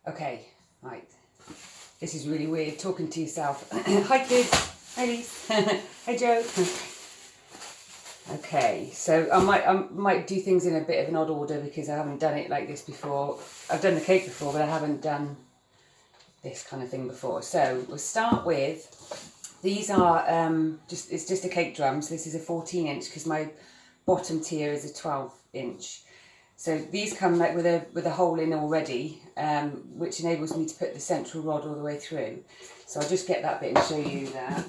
Okay, right. This is really weird, talking to yourself. Hi kids. Hi Lise. Hi Joe. Okay, so I might do things in a bit of an odd order because I haven't done it like this before. I've done the cake before, but I haven't done this kind of thing before. So we'll start with, these are it's just a cake drum. So this is a 14-inch because my bottom tier is a 12-inch. So these come like with a hole in already, which enables me to put the central rod all the way through. So I'll just get that bit and show you that.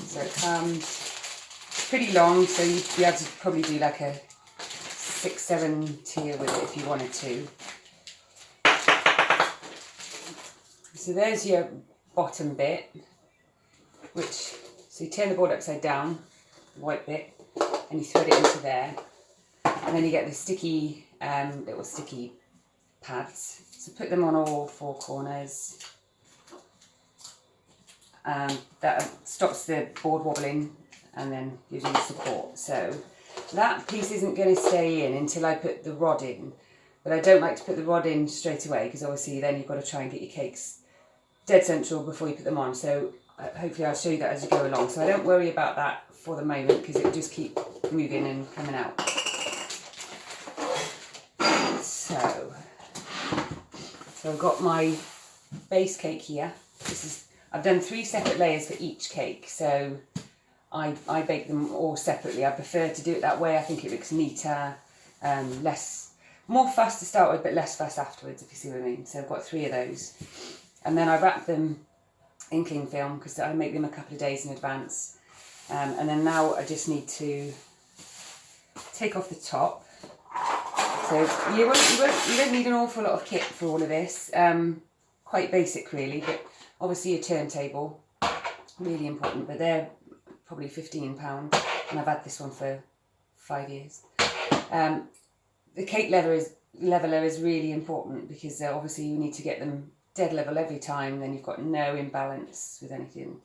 So it comes pretty long, so you'd be able to probably do like a 6-7 tier with it if you wanted to. So there's your bottom bit, so you turn the board upside down, white bit, and you thread it into there. And then you get the sticky, little sticky pads. So put them on all 4 corners. That stops the board wobbling and then gives you support. So that piece isn't going to stay in until I put the rod in. But I don't like to put the rod in straight away because obviously then you've got to try and get your cakes dead central before you put them on. So hopefully I'll show you that as you go along. So I don't worry about that for the moment because it will just keep moving and coming out. So I've got my base cake here. I've done 3 separate layers for each cake. So I bake them all separately. I prefer to do it that way. I think it looks neater, more fuss to start with, but less fuss afterwards, if you see what I mean. So I've got 3 of those. And then I wrap them in cling film because I make them a couple of days in advance. And then now I just need to take off the top. So you don't need an awful lot of kit for all of this. Quite basic really, but obviously a turntable, really important. But they're probably £15 and I've had this one for 5 years. The cake leveler is really important because obviously you need to get them dead level every time, then you've got no imbalance with anything.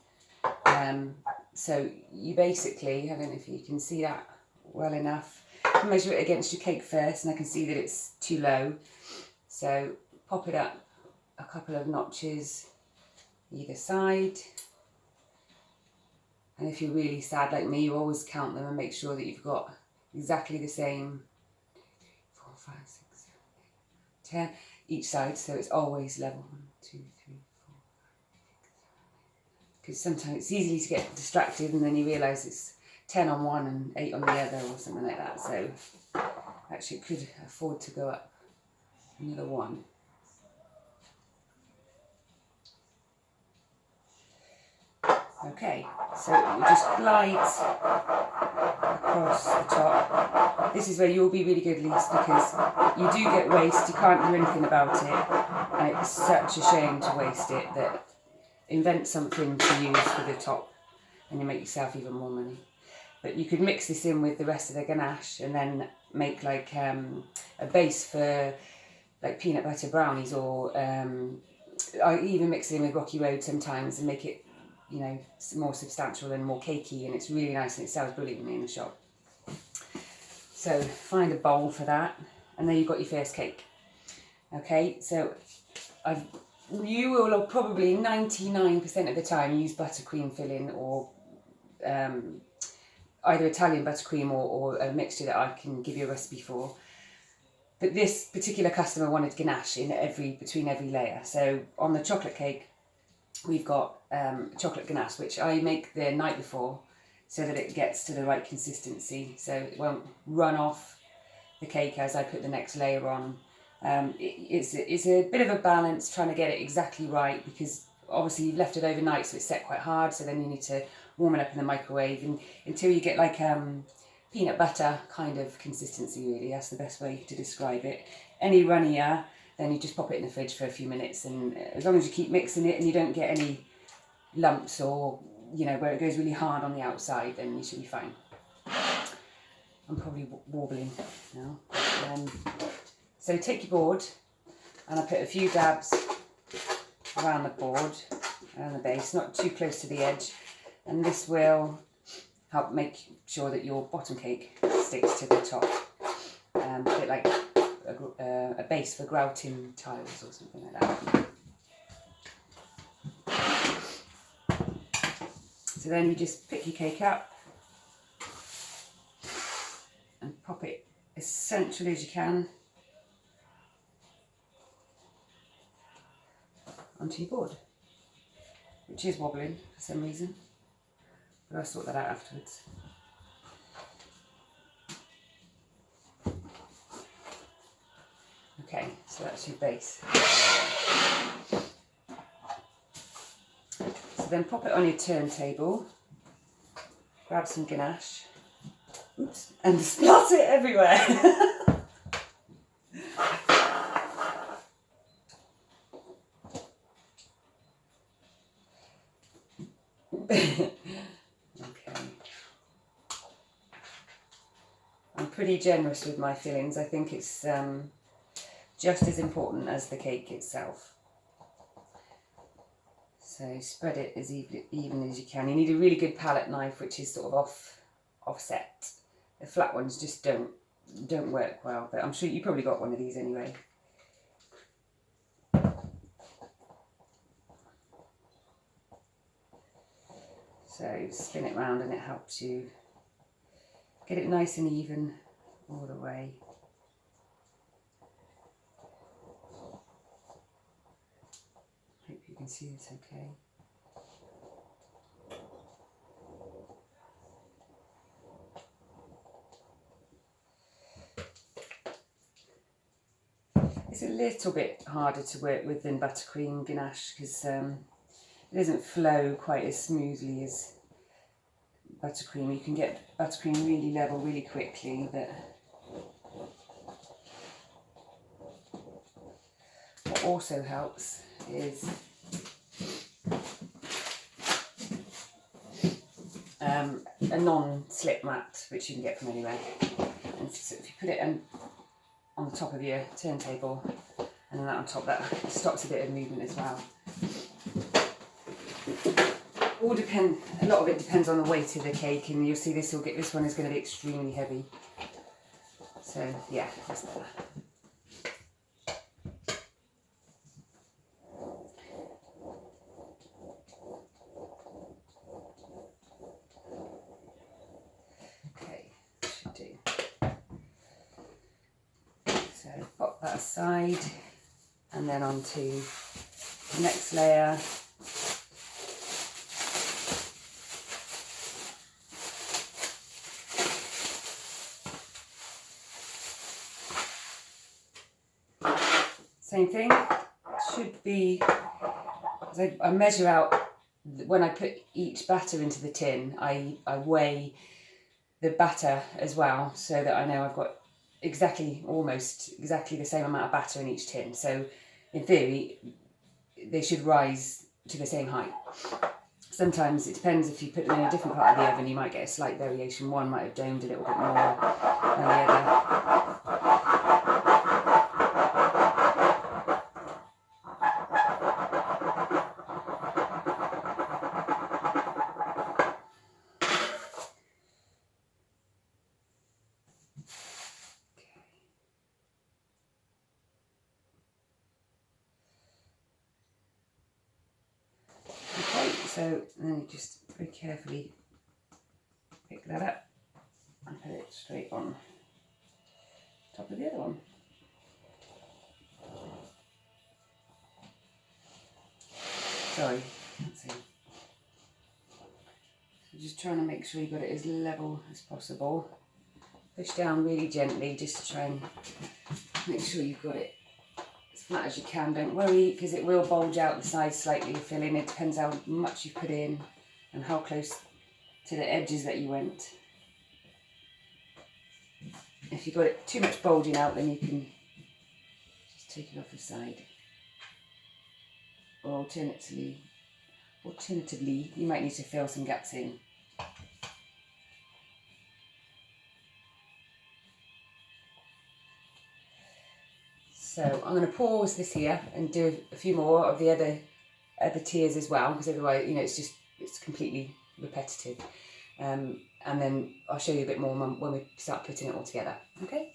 So you basically, I don't know if you can see that well enough, measure it against your cake first, and I can see that it's too low. So pop it up a couple of notches either side. And if you're really sad like me, you always count them and make sure that you've got exactly the same 4, 5, 6, 7, 8, 10 each side, so it's always level. 1, 2, 3, 4, 5, 6, 7, 8. Because sometimes it's easy to get distracted and then you realise it's 10 on one and 8 on the other or something like that. So actually it could afford to go up another 1. Okay, so we just glide across the top. This is where you'll be really good, Lise, because you do get waste, you can't do anything about it, and it's such a shame to waste it. That invent something to use for the top and you make yourself even more money. But you could mix this in with the rest of the ganache and then make like a base for like peanut butter brownies, or I even mix it in with Rocky Road sometimes and make it, you know, more substantial and more cakey, and it's really nice and it sells brilliantly in the shop. So find a bowl for that, and then you've got your first cake. Okay, so you will probably 99% of the time use buttercream filling, or either Italian buttercream or a mixture that I can give you a recipe for. But this particular customer wanted ganache in between every layer. So on the chocolate cake, we've got chocolate ganache, which I make the night before so that it gets to the right consistency, so it won't run off the cake as I put the next layer on. It's a bit of a balance trying to get it exactly right, because obviously you've left it overnight so it's set quite hard, so then you need to warm it up in the microwave and until you get like peanut butter kind of consistency, really. That's the best way to describe it. Any runnier, then you just pop it in the fridge for a few minutes, and as long as you keep mixing it and you don't get any lumps or, you know, where it goes really hard on the outside, then you should be fine. I'm probably warbling now. So take your board, and I put a few dabs around the board, around the base, not too close to the edge, and this will help make sure that your bottom cake sticks to the top, a bit like a base for grouting tiles or something like that. So then you just pick your cake up and pop it as central as you can onto your board, which is wobbling for some reason, but I'll sort that out afterwards. Okay, so that's your base. So then pop it on your turntable, grab some ganache, oops, and splot it everywhere. Okay. I'm pretty generous with my fillings. I think it's just as important as the cake itself. So spread it as even as you can. You need a really good palette knife, which is sort of offset. The flat ones just don't work well, but I'm sure you probably got one of these anyway. So spin it round and it helps you get it nice and even all the way. Hope you can see this okay. It's a little bit harder to work with than buttercream ganache because it doesn't flow quite as smoothly as buttercream. You can get buttercream really level really quickly, but what also helps is a non-slip mat, which you can get from anywhere. And so if you put it on the top of your turntable and then that on top, that stops a bit of movement as well. A lot of it depends on the weight of the cake, and you'll see this one is going to be extremely heavy. So yeah, that's better. Okay, should do. So pop that aside, and then onto the next layer. Same thing, should be, I measure out, when I put each batter into the tin, I weigh the batter as well, so that I know I've got almost exactly the same amount of batter in each tin. So in theory, they should rise to the same height. Sometimes it depends, if you put them in a different part of the oven, you might get a slight variation. One might have domed a little bit more than the other. So then you just very carefully pick that up and put it straight on top of the other one. Sorry, let's see. So just trying to make sure you've got it as level as possible. Push down really gently just to try and make sure you've got it as flat as you can. Don't worry, because it will bulge out the sides slightly, your filling. It depends how much you put in and how close to the edges that you went. If you've got it too much bulging out, then you can just take it off the side. Or alternatively, you might need to fill some gaps in. So I'm going to pause this here and do a few more of the other tiers as well, because otherwise, it's completely repetitive. and then I'll show you a bit more when we start putting it all together. Okay.